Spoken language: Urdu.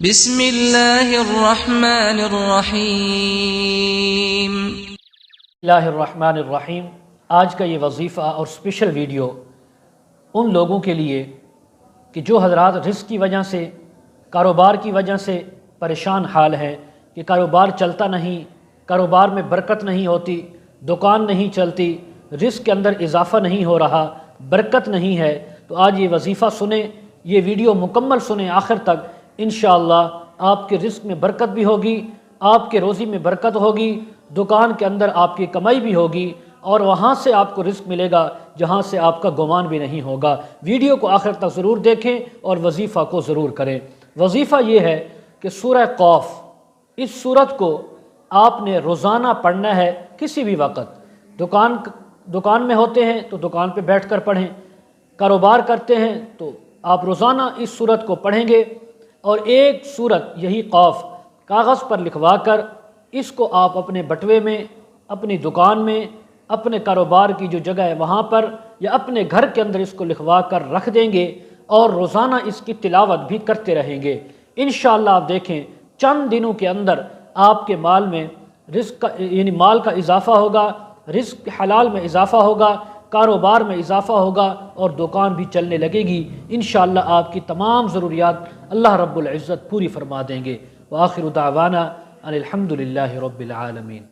بسم اللہ الرحمن الرحیم۔ اللہ الرحمن الرحیم۔ آج کا یہ وظیفہ اور اسپیشل ویڈیو ان لوگوں کے لیے کہ جو حضرات رزق کی وجہ سے، کاروبار کی وجہ سے پریشان حال ہیں کہ کاروبار چلتا نہیں، کاروبار میں برکت نہیں ہوتی، دکان نہیں چلتی، رزق کے اندر اضافہ نہیں ہو رہا، برکت نہیں ہے، تو آج یہ وظیفہ سنیں، یہ ویڈیو مکمل سنیں آخر تک۔ انشاءاللہ آپ کے رزق میں برکت بھی ہوگی، آپ کے روزی میں برکت ہوگی، دکان کے اندر آپ کی کمائی بھی ہوگی، اور وہاں سے آپ کو رزق ملے گا جہاں سے آپ کا گمان بھی نہیں ہوگا۔ ویڈیو کو آخر تک ضرور دیکھیں اور وظیفہ کو ضرور کریں۔ وظیفہ یہ ہے کہ سورہ قوف، اس سورت کو آپ نے روزانہ پڑھنا ہے کسی بھی وقت۔ دکان میں ہوتے ہیں تو دکان پہ بیٹھ کر پڑھیں، کاروبار کرتے ہیں تو آپ روزانہ اس سورت کو پڑھیں گے، اور ایک سورت یہی قوف کاغذ پر لکھوا کر اس کو آپ اپنے بٹوے میں، اپنی دکان میں، اپنے کاروبار کی جو جگہ ہے وہاں پر، یا اپنے گھر کے اندر اس کو لکھوا کر رکھ دیں گے، اور روزانہ اس کی تلاوت بھی کرتے رہیں گے۔ انشاءاللہ آپ دیکھیں چند دنوں کے اندر آپ کے مال میں رزق کا یعنی مال کا اضافہ ہوگا، رزق حلال میں اضافہ ہوگا، کاروبار میں اضافہ ہوگا، اور دکان بھی چلنے لگے گی۔ انشاءاللہ آپ کی تمام ضروریات اللہ رب العزت پوری فرما دیں گے۔ وآخر دعوانا ان الحمد للہ رب العالمین۔